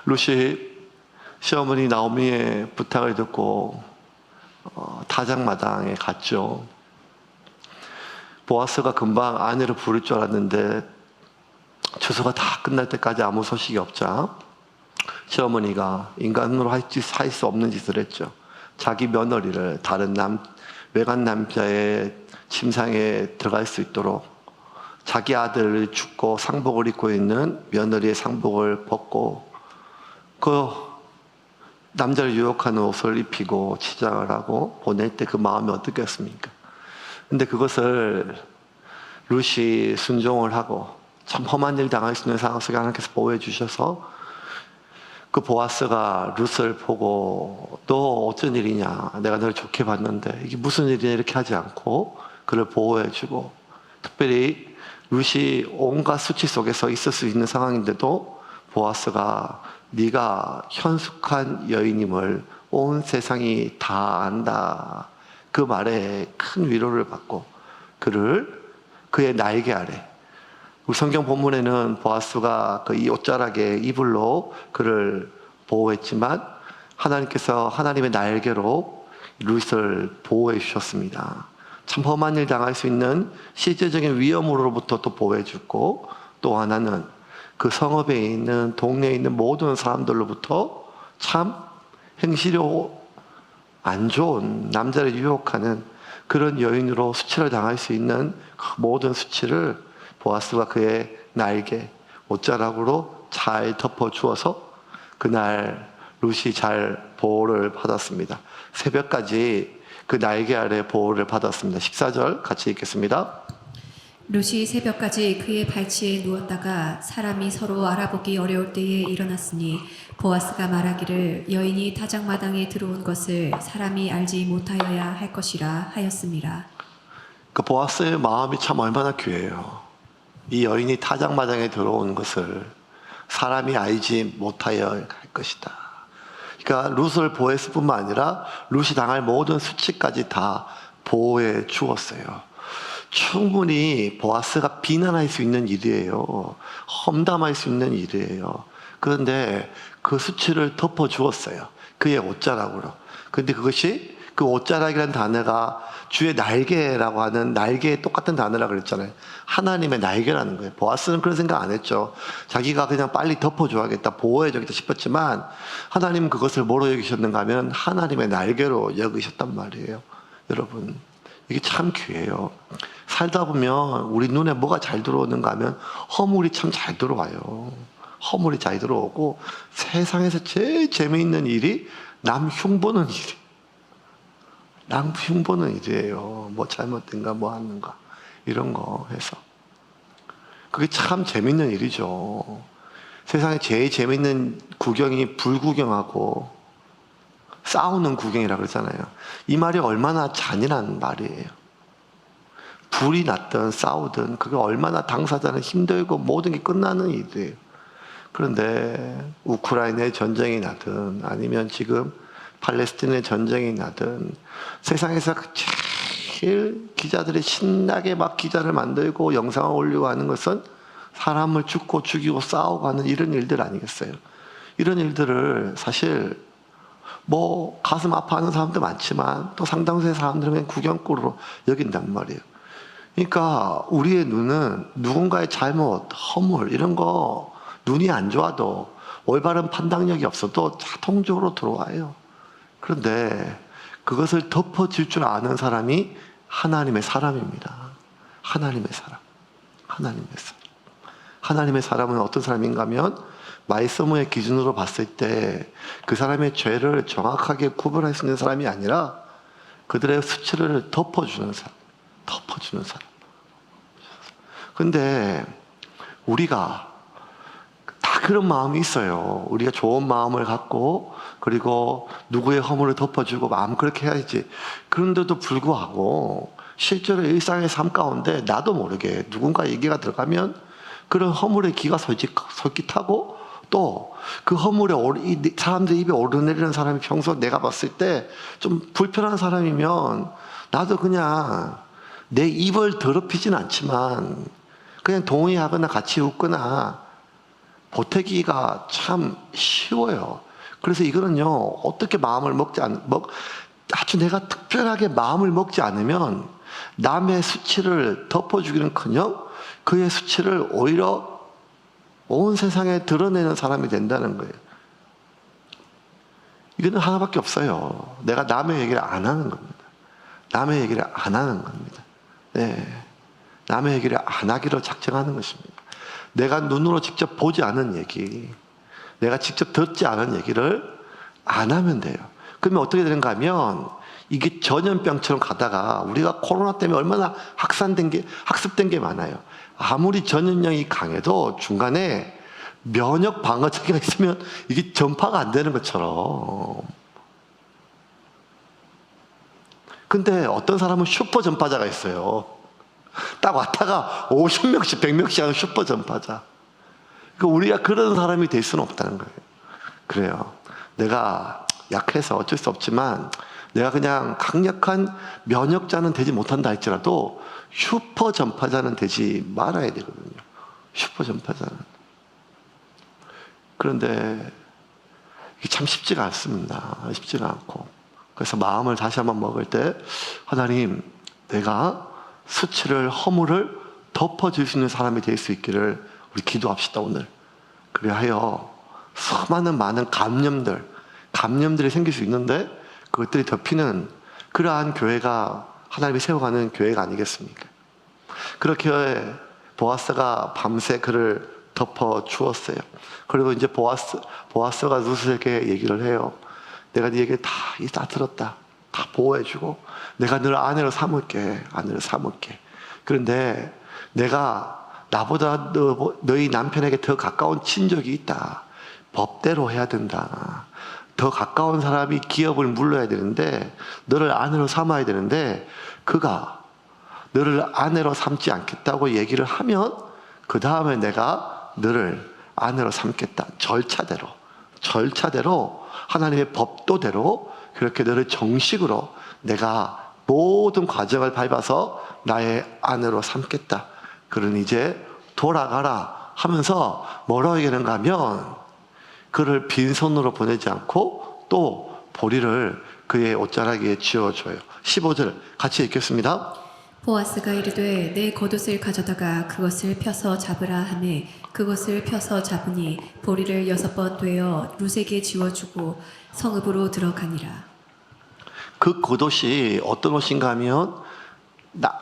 룻이 시어머니 나오미의 부탁을 듣고 타작마당에 갔죠. 보아스가 금방 아내를 부를 줄 알았는데 추수가 다 끝날 때까지 아무 소식이 없자 시어머니가 인간으로 할 수 없는 짓을 했죠. 자기 며느리를 다른 외간 남자의 침상에 들어갈 수 있도록 자기 아들을 죽고 상복을 입고 있는 며느리의 상복을 벗고 그 남자를 유혹하는 옷을 입히고 치장을 하고 보낼 때 그 마음이 어떻겠습니까? 근데 그것을 룻이 순종을 하고 참 험한 일 당할 수 있는 상황 속에 하나님께서 보호해 주셔서 그 보아스가 룻을 보고 너 어쩐 일이냐, 내가 너를 좋게 봤는데 이게 무슨 일이냐 이렇게 하지 않고 그를 보호해 주고, 특별히 룻이 온갖 수치 속에서 있을 수 있는 상황인데도 보아스가 네가 현숙한 여인임을 온 세상이 다 안다, 그 말에 큰 위로를 받고 그를 그의 날개 아래, 우리 성경 본문에는 보아스가 그 이 옷자락의 이불로 그를 보호했지만 하나님께서 하나님의 날개로 룻을 보호해 주셨습니다. 참 험한 일 당할 수 있는 실제적인 위험으로부터 또 보호해 주고, 또 하나는 그 성읍에 있는 동네에 있는 모든 사람들로부터 참 행실이 안 좋은 남자를 유혹하는 그런 여인으로 수치를 당할 수 있는 그 모든 수치를 보아스가 그의 날개 옷자락으로 잘 덮어주어서 그날 룻이 잘 보호를 받았습니다. 새벽까지 그 날개 아래 보호를 받았습니다. 14절 같이 읽겠습니다. 룻이 새벽까지 그의 발치에 누웠다가 사람이 서로 알아보기 어려울 때에 일어났으니 보아스가 말하기를 여인이 타작마당에 들어온 것을 사람이 알지 못하여야 할 것이라 하였습니다. 그 보아스의 마음이 참 얼마나 귀해요. 이 여인이 타작마당에 들어온 것을 사람이 알지 못하여야 할 것이다. 그러니까 룻을 보호했을 뿐만 아니라 룻이 당할 모든 수치까지 다 보호해 주었어요. 충분히 보아스가 비난할 수 있는 일이에요. 험담할 수 있는 일이에요. 그런데 그 수치를 덮어 주었어요. 그의 옷자락으로. 그런데 그것이, 그 옷자락이라는 단어가 주의 날개라고 하는 날개에 똑같은 단어라고 그랬잖아요. 하나님의 날개라는 거예요. 보아스는 그런 생각 안 했죠. 자기가 그냥 빨리 덮어줘야겠다, 보호해줘야겠다 싶었지만 하나님은 그것을 뭐로 여기셨는가 하면 하나님의 날개로 여기셨단 말이에요. 여러분, 이게 참 귀해요. 살다 보면 우리 눈에 뭐가 잘 들어오는가 하면 허물이 참 잘 들어와요. 허물이 잘 들어오고 세상에서 제일 재미있는 일이 남 흉보는 일이, 남 흉보는 일이에요. 뭐 잘못된가 뭐 하는가 이런 거 해서 그게 참 재밌는 일이죠. 세상에 제일 재밌는 구경이 불구경하고 싸우는 구경이라고 그러잖아요. 이 말이 얼마나 잔인한 말이에요. 불이 났든 싸우든 그게 얼마나 당사자는 힘들고 모든 게 끝나는 일이에요. 그런데 우크라이나의 전쟁이 나든 아니면 지금 팔레스틴의 전쟁이 나든 세상에서 제일 기자들이 신나게 막 기자를 만들고 영상을 올리고 하는 것은 사람을 죽이고 싸우고 하는 이런 일들 아니겠어요? 이런 일들을 사실 뭐 가슴 아파하는 사람도 많지만 또 상당수의 사람들은 그냥 구경거리로 여긴단 말이에요. 그러니까 우리의 눈은 누군가의 잘못, 허물 이런 거 눈이 안 좋아도 올바른 판단력이 없어도 자동적으로 들어와요. 그런데 그것을 덮어줄 줄 아는 사람이 하나님의 사람입니다. 하나님의 사람. 하나님의 사람. 하나님의 사람은 어떤 사람인가 하면 말씀의 기준으로 봤을 때 그 사람의 죄를 정확하게 구별할 수 있는 사람이 아니라 그들의 수치를 덮어주는 사람. 덮어주는 사람. 근데 우리가 다 그런 마음이 있어요. 우리가 좋은 마음을 갖고 그리고 누구의 허물을 덮어주고 마음 그렇게 해야지. 그런데도 불구하고 실제로 일상의 삶 가운데 나도 모르게 누군가 얘기가 들어가면 그런 허물의 기가 솔깃하고 또 그 허물에 사람들 입에 오르내리는 사람이 평소 내가 봤을 때 좀 불편한 사람이면 나도 그냥 내 입을 더럽히진 않지만 그냥 동의하거나 같이 웃거나 보태기가 참 쉬워요. 그래서 이거는요, 어떻게 마음을 아주 내가 특별하게 마음을 먹지 않으면 남의 수치를 덮어주기는커녕 그의 수치를 오히려 온 세상에 드러내는 사람이 된다는 거예요. 이거는 하나밖에 없어요. 내가 남의 얘기를 안 하는 겁니다. 남의 얘기를 안 하는 겁니다. 네. 남의 얘기를 안 하기로 작정하는 것입니다. 내가 눈으로 직접 보지 않은 얘기, 내가 직접 듣지 않은 얘기를 안 하면 돼요. 그러면 어떻게 되는가 하면 이게 전염병처럼 가다가 우리가 코로나 때문에 얼마나 학습된 게 많아요. 아무리 전염력이 강해도 중간에 면역 방어체계가 있으면 이게 전파가 안 되는 것처럼. 근데 어떤 사람은 슈퍼 전파자가 있어요. 딱 왔다가 50명씩 100명씩 하는 슈퍼 전파자. 그러니까 우리가 그런 사람이 될 수는 없다는 거예요. 그래요. 내가 약해서 어쩔 수 없지만 내가 그냥 강력한 면역자는 되지 못한다 할지라도 슈퍼 전파자는 되지 말아야 되거든요. 슈퍼 전파자는. 그런데 이게 참 쉽지가 않습니다. 쉽지가 않고. 그래서 마음을 다시 한번 먹을 때 하나님, 내가 수치를, 허물을 덮어줄 수 있는 사람이 될 수 있기를 우리 기도합시다, 오늘. 그리하여 수많은 많은 감염들이 생길 수 있는데 그것들이 덮이는 그러한 교회가 하나님이 세워가는 교회가 아니겠습니까? 그렇게 보아스가 밤새 그를 덮어 주었어요. 그리고 이제 보아스가 루스에게 얘기를 해요. 내가 네 얘기를 다 들었다. 다 보호해주고 내가 너를 아내로 삼을게. 그런데 내가 나보다 너희 남편에게 더 가까운 친족이 있다. 법대로 해야 된다. 더 가까운 사람이 기업을 물러야 되는데 너를 아내로 삼아야 되는데 그가 너를 아내로 삼지 않겠다고 얘기를 하면 그 다음에 내가 너를 아내로 삼겠다. 절차대로 하나님의 법도대로 그렇게 너를 정식으로 내가 모든 과정을 밟아서 나의 아내로 삼겠다. 그러니 이제 돌아가라 하면서 뭐라고 얘기하는가 하면 그를 빈손으로 보내지 않고 또 보리를 그의 옷자락에 쥐어줘요. 15절 같이 읽겠습니다. 보아스가 이르되 내 겉옷을 가져다가 그것을 펴서 잡으라 하매 그것을 펴서 잡으니 보리를 6번 되어 룻에게 지워주고 성읍으로 들어가니라. 그 겉옷이 어떤 옷인가 하면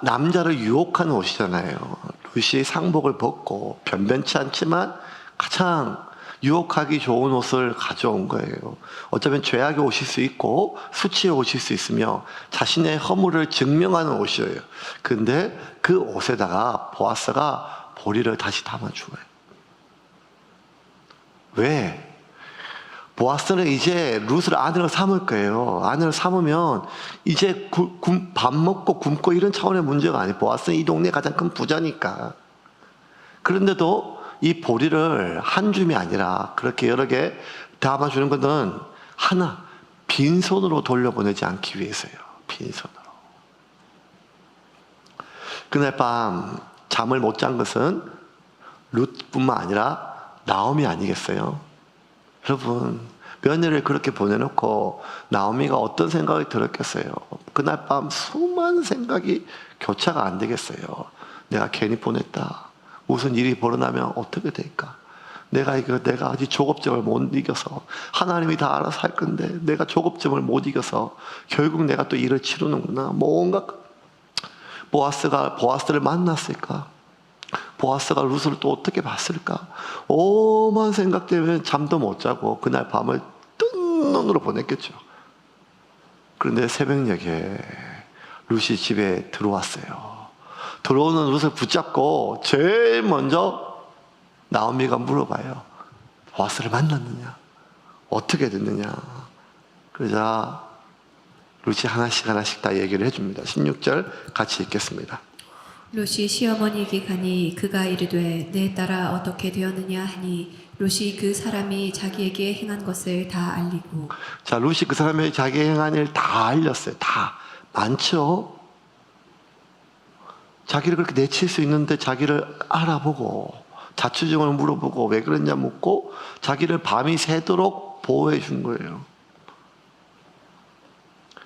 남자를 유혹하는 옷이잖아요. 룻이 상복을 벗고 변변치 않지만 가장 유혹하기 좋은 옷을 가져온 거예요. 어쩌면 죄악의 옷일 수 있고 수치의 옷일 수 있으며 자신의 허물을 증명하는 옷이에요. 근데 그 옷에다가 보아스가 보리를 다시 담아주어요. 왜? 보아스는 이제 룻을 아내로 삼을 거예요. 아내로 삼으면 이제 밥 먹고 굶고 이런 차원의 문제가 아니에요. 보아스는 이 동네 가장 큰 부자니까. 그런데도 이 보리를 한 줌이 아니라 그렇게 여러 개 담아주는 것은 하나, 빈손으로 돌려보내지 않기 위해서요. 빈손으로. 그날 밤 잠을 못 잔 것은 룻뿐만 아니라 나오미 아니겠어요? 여러분, 며느리를 그렇게 보내놓고 나오미가 어떤 생각이 들었겠어요? 그날 밤 수많은 생각이 교차가 안 되겠어요. 내가 괜히 보냈다. 무슨 일이 벌어나면 어떻게 될까? 내가 아직 조급증을 못 이겨서 하나님이 다 알아서 할 건데 내가 조급증을 못 이겨서 결국 내가 또 일을 치르는구나. 뭔가 보아스를 만났을까? 보아스가 룻을 또 어떻게 봤을까? 오만 생각 때문에 잠도 못 자고 그날 밤을 뜬 눈으로 보냈겠죠. 그런데 새벽녘에 룻이 집에 들어왔어요. 들어오는 룻을 붙잡고 제일 먼저 나오미가 물어봐요. 보아스를 만났느냐? 어떻게 됐느냐? 그러자 룻이 하나씩 다 얘기를 해줍니다. 16절 같이 읽겠습니다. 룻이 시어머니에게 가니 그가 이르되 내 딸아 어떻게 되었느냐 하니 룻이 그 사람이 자기에게 행한 것을 다 알리고. 자, 룻이 그 사람이 자기 행한 일 다 알렸어요. 다 많죠. 자기를 그렇게 내칠 수 있는데 자기를 알아보고 자취증을 물어보고 왜 그랬냐 묻고 자기를 밤이 새도록 보호해 준 거예요.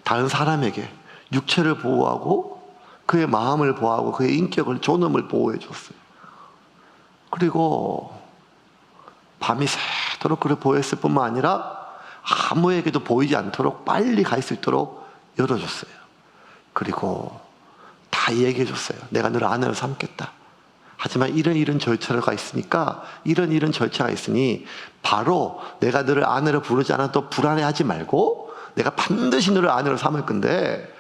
다른 사람에게 육체를 보호하고 그의 마음을 보호하고 그의 인격을, 존엄을 보호해 줬어요. 그리고 밤이 새도록 그를 보호했을 뿐만 아니라 아무에게도 보이지 않도록 빨리 갈 수 있도록 열어줬어요. 그리고 다 얘기해 줬어요. 내가 너를 아내로 삼겠다. 하지만 이런 절차가 있으니까, 이런 절차가 있으니 바로 내가 너를 아내로 부르지 않아도 불안해하지 말고 내가 반드시 너를 아내로 삼을 건데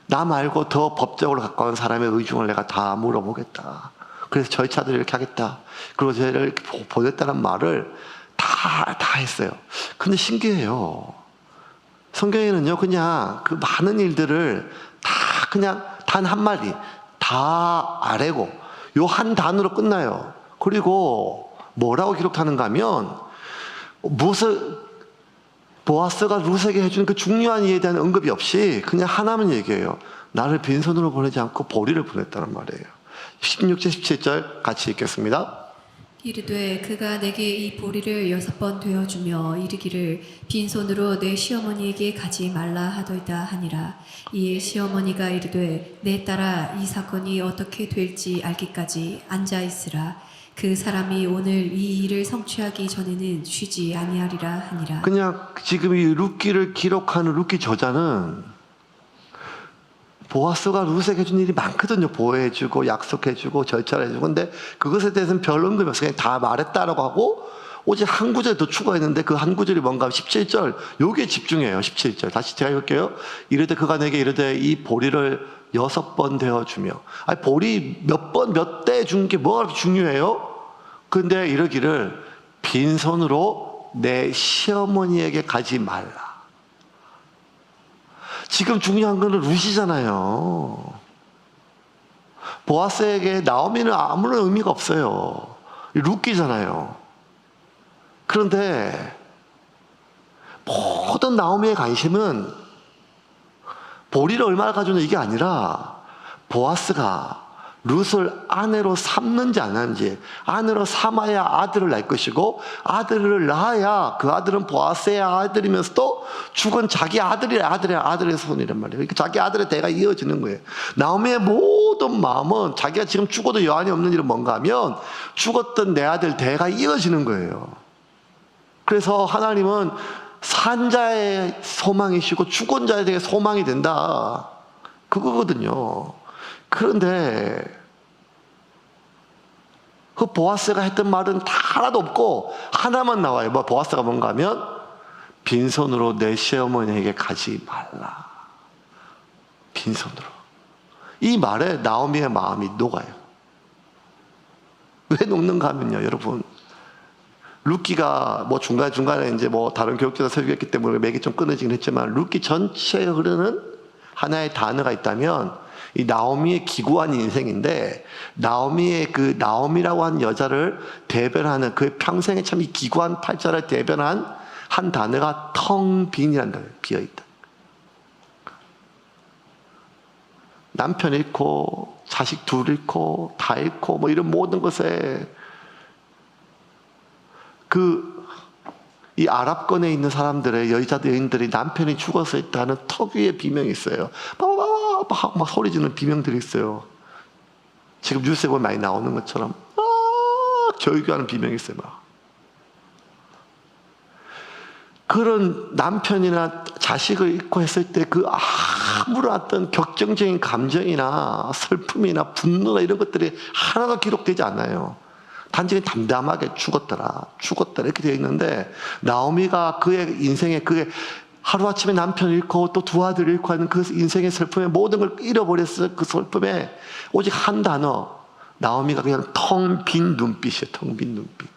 나 말고 더 법적으로 가까운 사람의 의중을 내가 다 물어보겠다. 그래서 절차들을 이렇게 하겠다. 그리고 저를 보냈다는 말을 다 했어요. 근데 신기해요. 성경에는요, 그냥 그 많은 일들을 다 그냥 단 한마디, 다 아래고, 요 한 단어로 끝나요. 그리고 뭐라고 기록하는가 하면, 보아스가 룻에게 해주는 그 중요한 이에 대한 언급이 없이 그냥 하나만 얘기해요. 나를 빈손으로 보내지 않고 보리를 보냈다는 말이에요. 16절, 17절 같이 읽겠습니다. 이르되 그가 내게 이 보리를 6번 되어주며 이르기를 빈손으로 내 시어머니에게 가지 말라 하더이다 하니라. 이에 시어머니가 이르되 내 딸아 이 사건이 어떻게 될지 알기까지 앉아 있으라. 그 사람이 오늘 이 일을 성취하기 전에는 쉬지 아니하리라 하니라. 그냥 지금 이 룻기를 기록하는 룻기 저자는 보아스가 룻에게 해준 일이 많거든요. 보호해주고 약속해주고 절차를 해주고. 근데 그것에 대해서는 별 언급이 없어요. 그냥 다 말했다라고 하고 오직 한 구절 더 추가했는데 그 한 구절이 뭔가 하면 17절 여기에 집중해요. 17절 다시 제가 읽을게요. 이르되 그가 내게 이르되 이 보리를 6번 되어주며. 아니 보리 몇 번 몇 대 준 게 뭐가 그렇게 중요해요? 근데 이러기를 빈손으로 내 시어머니에게 가지 말라. 지금 중요한 거는 룻이잖아요. 보아스에게 나오미는 아무런 의미가 없어요. 룻기잖아요. 그런데 모든 나오미의 관심은 보리를 얼마나 가져오는 이게 아니라 보아스가 룻을 아내로 삼는지 안 하는지, 아내로 삼아야 아들을 낳을 것이고 아들을 낳아야 그 아들은 보아스의 아들이면서도 죽은 자기 아들의 손이란 말이에요. 그러니까 자기 아들의 대가 이어지는 거예요. 나오미의 모든 마음은 자기가 지금 죽어도 여한이 없는 일은 뭔가 하면 죽었던 내 아들 대가 이어지는 거예요. 그래서 하나님은 산 자의 소망이시고 죽은 자에 대해 소망이 된다. 그거거든요. 그런데 그 보아스가 했던 말은 다 하나도 없고 하나만 나와요. 뭐 보아스가 뭔가 하면 빈손으로 내 시어머니에게 가지 말라. 빈손으로. 이 말에 나오미의 마음이 녹아요. 왜 녹는가 하면요, 여러분. 룻기가 뭐 중간중간에 이제 뭐 다른 교육자가 설교했기 때문에 맥이 좀 끊어지긴 했지만 룻기 전체에 흐르는 하나의 단어가 있다면 이 나오미의 기구한 인생인데 나오미의 그 나오미라고 하는 여자를 대변하는 그 평생에 참 이 기구한 팔자를 대변한 한 단어가 텅 빈이라는 단어예요. 비어있다. 남편 잃고 자식 둘 잃고 다 잃고 뭐 이런 모든 것에 이 아랍권에 있는 사람들의 여인들이 남편이 죽었을 때 하는 특유의 비명이 있어요. 막 소리 지르는 비명들이 있어요. 지금 뉴스에 보면 많이 나오는 것처럼 절규하는 비명이 있어요. 막. 그런 남편이나 자식을 잃고 했을 때 그 아무런 어떤 격정적인 감정이나 슬픔이나 분노나 이런 것들이 하나도 기록되지 않아요. 단지 담담하게 죽었더라 이렇게 되어 있는데 나오미가 그의 인생에 그의 하루아침에 남편을 잃고 또 두 아들을 잃고 하는 그 인생의 슬픔에 모든 걸 잃어버렸을 그 슬픔에 오직 한 단어 나오미가 그냥 텅 빈 눈빛이에요. 텅 빈 눈빛.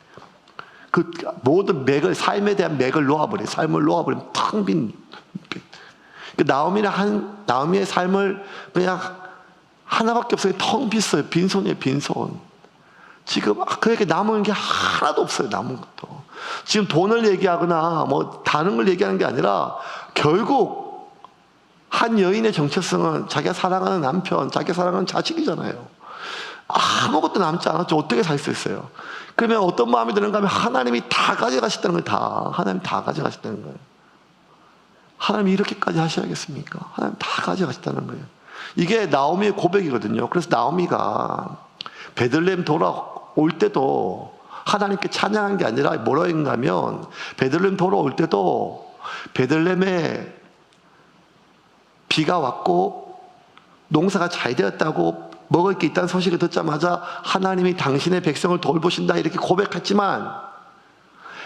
그 모든 맥을 삶에 대한 맥을 놓아버려요. 삶을 놓아버리면 텅 빈 눈빛. 그 나오미의 삶을 그냥 하나밖에 없어요. 텅 빈어요. 빈손이에요. 빈손. 지금 그에게 남은 게 하나도 없어요. 남은 것도. 지금 돈을 얘기하거나 뭐 다른 걸 얘기하는 게 아니라 결국 한 여인의 정체성은 자기가 사랑하는 남편, 자기가 사랑하는 자식이잖아요. 아무것도 남지 않았죠. 어떻게 살 수 있어요? 그러면 어떤 마음이 드는가 하면 하나님이 다 가져가셨다는 거예요. 하나님 다 가져가셨다는 거예요. 하나님이 이렇게까지 하셔야겠습니까? 하나님 다 가져가셨다는 거예요. 이게 나오미의 고백이거든요. 그래서 나오미가 베들레헴 돌아올 때도 하나님께 찬양한 게 아니라 뭐라 했는가 하면 베들레헴 돌아올 때도 베들레헴에 비가 왔고 농사가 잘 되었다고 먹을 게 있다는 소식을 듣자마자 하나님이 당신의 백성을 돌보신다 이렇게 고백했지만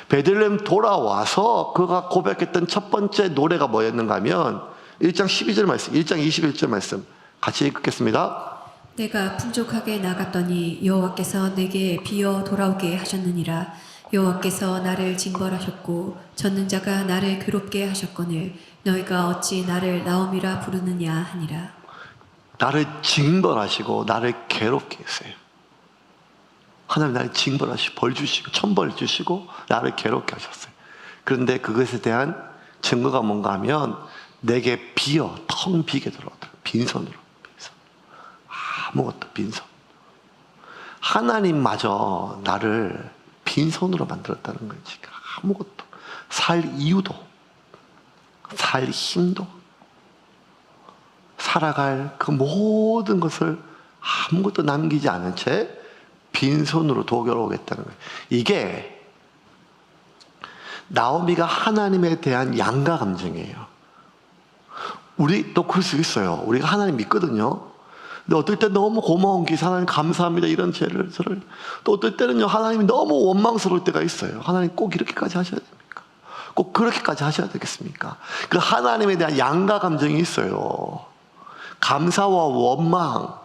베들레헴 돌아와서 그가 고백했던 첫 번째 노래가 뭐였는가 하면 1장 12절 말씀, 1장 21절 말씀 같이 읽겠습니다. 내가 풍족하게 나갔더니 여호와께서 내게 비어 돌아오게 하셨느니라. 여호와께서 나를 징벌하셨고 전능자가 나를 괴롭게 하셨거늘 너희가 어찌 나를 나옴이라 부르느냐 하니라. 나를 징벌하시고 나를 괴롭게 했어요. 하나님 나를 징벌하시고 벌 주시고 천벌 주시고 나를 괴롭게 하셨어요. 그런데 그것에 대한 증거가 뭔가 하면 내게 비어 텅 비게 들어오더라. 빈손으로. 아무것도 빈손. 하나님마저 나를 빈손으로 만들었다는 거지. 아무것도. 살 이유도, 살 힘도, 살아갈 그 모든 것을 아무것도 남기지 않은 채 빈손으로 도결오겠다는 거예요. 이게 나오미가 하나님에 대한 양가 감정이에요. 우리도 그럴 수 있어요. 우리가 하나님 믿거든요. 근데 어떨 때 너무 고마운 게 하나님 감사합니다 이런 죄를 또 어떨 때는요 하나님이 너무 원망스러울 때가 있어요. 하나님 꼭 이렇게까지 하셔야 됩니까? 꼭 그렇게까지 하셔야 되겠습니까? 그 하나님에 대한 양가 감정이 있어요. 감사와 원망,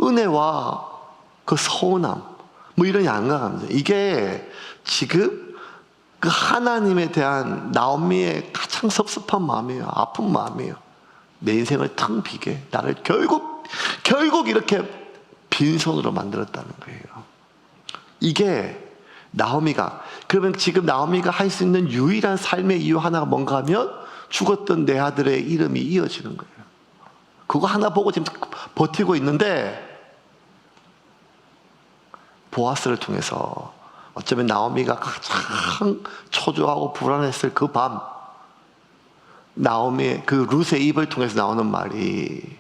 은혜와 그 서운함, 뭐 이런 양가 감정. 이게 지금 그 하나님에 대한 나오미의 가장 섭섭한 마음이에요. 아픈 마음이에요. 내 인생을 텅 비게 나를 결국 이렇게 빈손으로 만들었다는 거예요. 이게 나오미가 그러면 지금 나오미가 할 수 있는 유일한 삶의 이유 하나가 뭔가 하면 죽었던 내 아들의 이름이 이어지는 거예요. 그거 하나 보고 지금 버티고 있는데 보아스를 통해서 어쩌면 나오미가 가장 초조하고 불안했을 그 밤 나오미의 그 룻의 입을 통해서 나오는 말이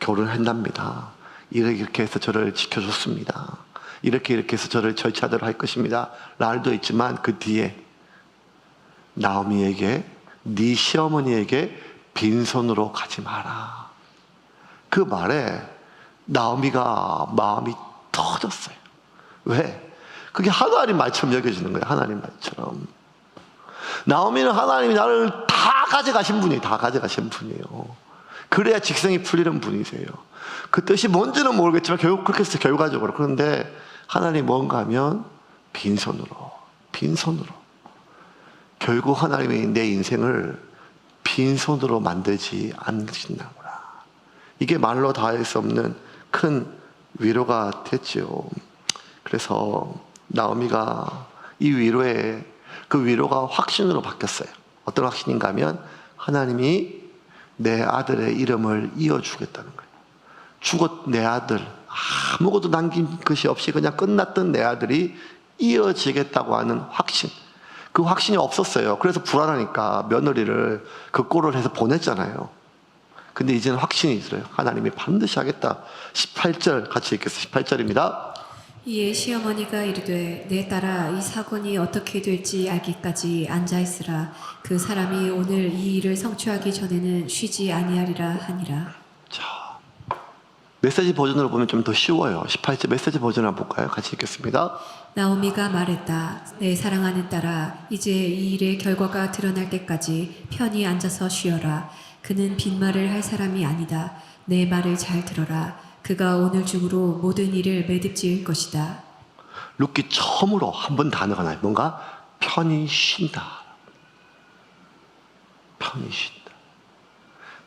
결혼한답니다. 이렇게 해서 저를 지켜줬습니다. 이렇게 해서 저를 절차대로 할 것입니다. 날도 있지만 그 뒤에 나오미에게 네 시어머니에게 빈손으로 가지 마라. 그 말에 나오미가 마음이 터졌어요. 왜? 그게 하나님 말처럼 여겨지는 거예요. 하나님 말처럼. 나오미는 하나님이 나를 다 가져가신 분이에요. 다 가져가신 분이에요. 그래야 직성이 풀리는 분이세요. 그 뜻이 뭔지는 모르겠지만 결국 그렇게 했어요. 결과적으로. 그런데 하나님이 뭔가 하면 빈손으로 결국 하나님이 내 인생을 빈손으로 만들지 않으신다구나. 이게 말로 다할 수 없는 큰 위로가 됐죠. 그래서 나오미가 이 위로에 그 위로가 확신으로 바뀌었어요. 어떤 확신인가 하면 하나님이 내 아들의 이름을 이어주겠다는 거예요. 죽었 내 아들 아무것도 남긴 것이 없이 그냥 끝났던 내 아들이 이어지겠다고 하는 확신. 그 확신이 없었어요. 그래서 불안하니까 며느리를 그 꼴을 해서 보냈잖아요. 근데 이제는 확신이 있어요. 하나님이 반드시 하겠다. 18절 같이 읽겠습니다. 18절입니다. 이에 시어머니가 이르되 내 딸아 이 사건이 어떻게 될지 알기까지 앉아있으라. 그 사람이 오늘 이 일을 성취하기 전에는 쉬지 아니하리라 하니라. 자, 메시지 버전으로 보면 좀 더 쉬워요. 18절 메시지 버전을 한번 볼까요? 같이 읽겠습니다. 나오미가 말했다. 내 사랑하는 딸아 이제 이 일의 결과가 드러날 때까지 편히 앉아서 쉬어라. 그는 빈말을 할 사람이 아니다. 내 말을 잘 들어라. 그가 오늘 중으로 모든 일을 매듭지을 것이다. 룻기 처음으로 한 번 단어가 나요. 뭔가 편히 쉰다. 편히 쉰다.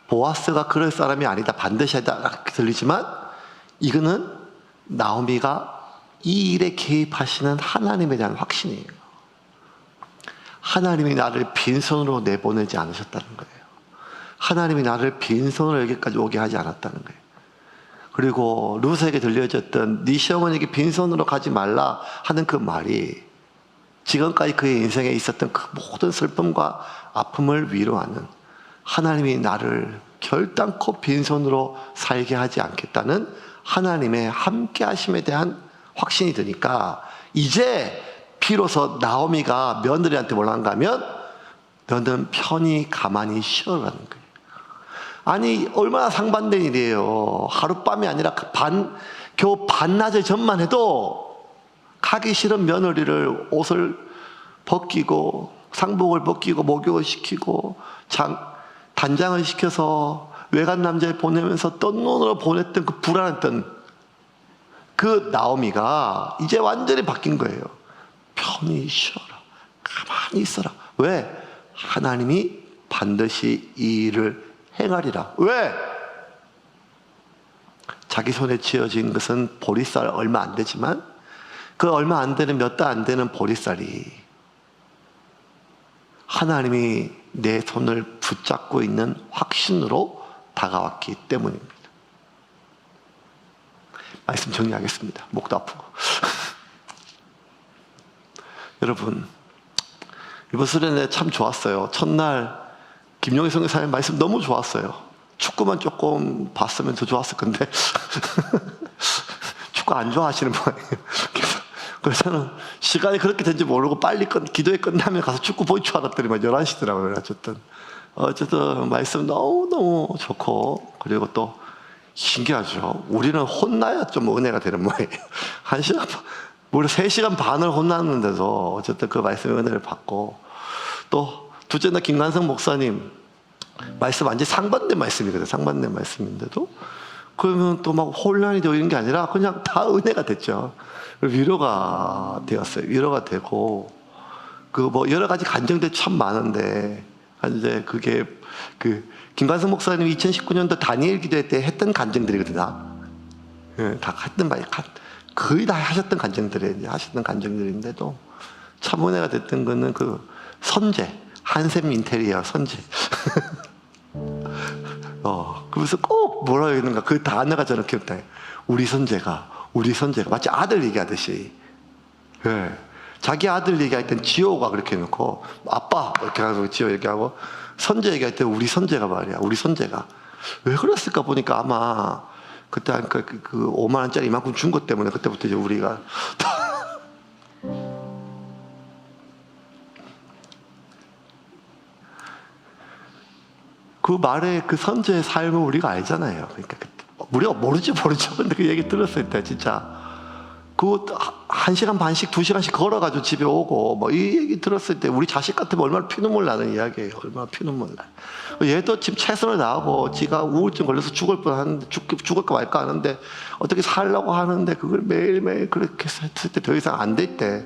보아스가 그럴 사람이 아니다. 반드시 하다 들리지만 이거는 나오미가 이 일에 개입하시는 하나님에 대한 확신이에요. 하나님이 나를 빈손으로 내보내지 않으셨다는 거예요. 하나님이 나를 빈손으로 여기까지 오게 하지 않았다는 거예요. 그리고 룻에게 들려졌던 네 시어머니에게 빈손으로 가지 말라 하는 그 말이 지금까지 그의 인생에 있었던 그 모든 슬픔과 아픔을 위로하는, 하나님이 나를 결단코 빈손으로 살게 하지 않겠다는 하나님의 함께 하심에 대한 확신이 드니까 이제 비로소 나오미가 며느리한테 뭐라 한가 하면 너는 편히 가만히 쉬어라는 거예요. 아니 얼마나 상반된 일이에요. 하룻밤이 아니라 겨우 반나절 전만 해도 가기 싫은 며느리를 옷을 벗기고 상복을 벗기고 목욕을 시키고 단장을 시켜서 외간 남자에 보내면서 뜬 눈으로 보냈던 그 불안했던 그 나오미가 이제 완전히 바뀐 거예요. 편히 쉬어라. 가만히 있어라. 왜? 하나님이 반드시 이 일을 행하리라. 왜? 자기 손에 쥐어진 것은 보리쌀 얼마 안 되지만 그 얼마 안 되는 몇 달 안 되는 보리쌀이 하나님이 내 손을 붙잡고 있는 확신으로 다가왔기 때문입니다. 말씀 정리하겠습니다. 목도 아프고. 여러분, 이번 수련회 참 좋았어요. 첫날 김용희 선교사님 말씀 너무 좋았어요. 축구만 조금 봤으면 더 좋았을 건데 축구 안 좋아하시는 모양이에요. 그래서 저는 시간이 그렇게 된지 모르고 빨리 기도회 끝나면 가서 축구 볼 줄 알았더니만 11시더라고요. 어쨌든 말씀 너무너무 좋고, 그리고 또 신기하죠. 우리는 혼나야 좀 은혜가 되는 모양이에요. 1시간 반, 우리 3시간 반을 혼났는데도 어쨌든 그 말씀의 은혜를 받고, 또 둘째 날 김관성 목사님 말씀 완전히 상반된 말씀이거든요. 상반된 말씀인데도 그러면 또 막 혼란이 되고 이런 게 아니라 그냥 다 은혜가 됐죠. 위로가 되었어요. 위로가 되고, 여러 가지 간증들이 참 많은데, 이제 그게, 김관성 목사님이 2019년도 다니엘 기도회 때 했던 간증들이거든요. 예, 다 했던 말, 거의 다 하셨던 간증들인데도 참 은혜가 됐던 거는 그 선재, 한샘 인테리어 선재. 그래서 꼭 뭐라고 했는가, 그 단어가 저는 기억나요. 우리 선재가 마치 아들 얘기하듯이, 예. 자기 아들 얘기할 땐 지호가 그렇게 해놓고 아빠 이렇게 하고 지호 얘기하고, 선재 얘기할 때 우리 선재가 말이야. 우리 선재가 왜 그랬을까 보니까 아마 그때 한 그 5만 원짜리 이만큼 준 것 때문에 그때부터 이제 우리가 그 말에 그 선재의 삶을 우리가 알잖아요. 그러니까 우리가 모르죠. 근데 그 얘기 들었을 때 진짜 그 1시간 반씩 2시간씩 걸어가지고 집에 오고 뭐 이 얘기 들었을 때 우리 자식 같으면 얼마나 피눈물 나는 이야기예요. 얼마나 피눈물 나. 얘도 지금 최선을 다하고 지가 우울증 걸려서 죽을 뻔하는데 죽을까 말까 하는데 어떻게 살려고 하는데 그걸 매일매일 그렇게 했을 때 더 이상 안 될 때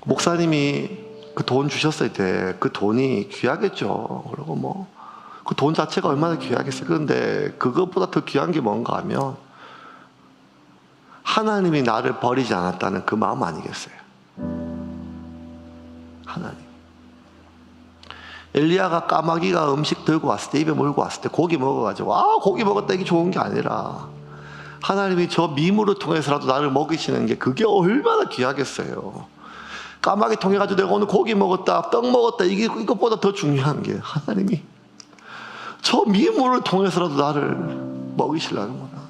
목사님이 그 돈 주셨을 때 그 돈이 귀하겠죠. 그리고 뭐 그 돈 자체가 얼마나 귀하겠어요. 그런데 그것보다 더 귀한 게 뭔가 하면 하나님이 나를 버리지 않았다는 그 마음 아니겠어요? 하나님. 엘리야가 까마귀가 음식 들고 왔을 때, 입에 물고 왔을 때 고기 먹어가지고 고기 먹었다 이게 좋은 게 아니라 하나님이 저 미물을 통해서라도 나를 먹이시는 게 그게 얼마나 귀하겠어요. 까마귀 통해가지고 내가 오늘 고기 먹었다, 떡 먹었다, 이것보다 더 중요한 게 하나님이 저 미물을 통해서라도 나를 먹이시려는구나.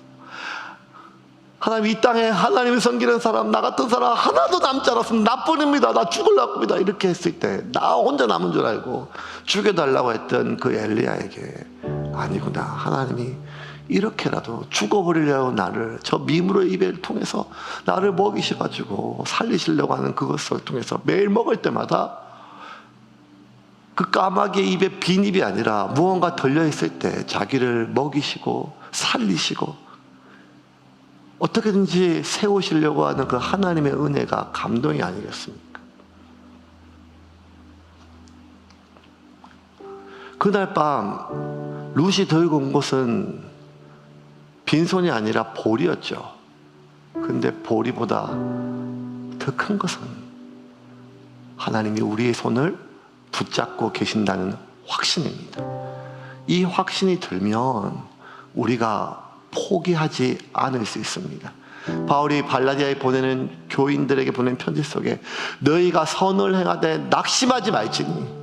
하나님, 이 땅에 하나님을 섬기는 사람, 나 같은 사람 하나도 남지 않았으면 나뿐입니다. 나 죽으려고 합니다. 이렇게 했을 때 나 혼자 남은 줄 알고 죽여달라고 했던 그 엘리야에게 아니구나. 하나님이 이렇게라도 죽어버리려고 나를 저 미물의 입을 통해서 나를 먹이셔가지고 살리시려고 하는 그것을 통해서 매일 먹을 때마다 그 까마귀의 입에 빈 입이 아니라 무언가 들려있을 때 자기를 먹이시고 살리시고 어떻게든지 세우시려고 하는 그 하나님의 은혜가 감동이 아니겠습니까? 그날 밤 룻이 들고 온 것은 빈손이 아니라 볼이었죠. 근데 보리보다 더 큰 것은 하나님이 우리의 손을 붙잡고 계신다는 확신입니다. 이 확신이 들면 우리가 포기하지 않을 수 있습니다. 바울이 발라디아에 보내는 교인들에게 보낸 편지 속에 너희가 선을 행하되 낙심하지 말지니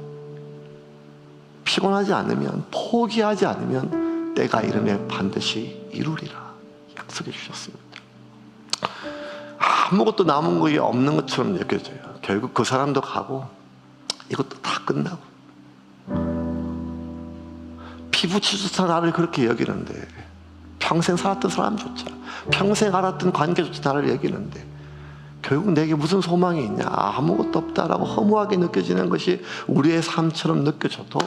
피곤하지 않으면, 포기하지 않으면 때가 이르매 반드시 이루리라 약속해 주셨습니다. 아무것도 남은 것이 없는 것처럼 느껴져요. 결국 그 사람도 가고 이것도 다 끝나고 피부치조차 나를 그렇게 여기는데, 평생 살았던 사람조차, 평생 알았던 관계조차 나를 여기는데 결국 내게 무슨 소망이 있냐, 아무것도 없다라고 허무하게 느껴지는 것이 우리의 삶처럼 느껴져도,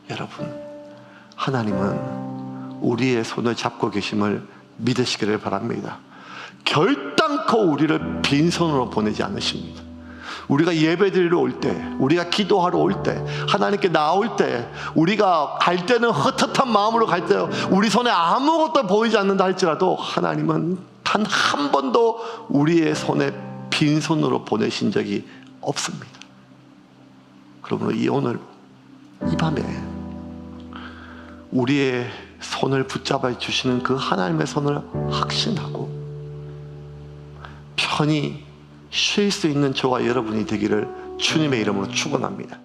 여러분, 하나님은 우리의 손을 잡고 계심을 믿으시기를 바랍니다. 결단코 우리를 빈손으로 보내지 않으십니다. 우리가 예배드리러 올 때, 우리가 기도하러 올 때, 하나님께 나올 때, 우리가 갈 때는 헛헛한 마음으로 갈 때, 우리 손에 아무것도 보이지 않는다 할지라도 하나님은 단 한 번도 우리의 손에 빈손으로 보내신 적이 없습니다. 그러므로 오늘 이 밤에 우리의 손을 붙잡아 주시는 그 하나님의 손을 확신하고 편히 쉴 수 있는 저와 여러분이 되기를 주님의 이름으로 축원합니다.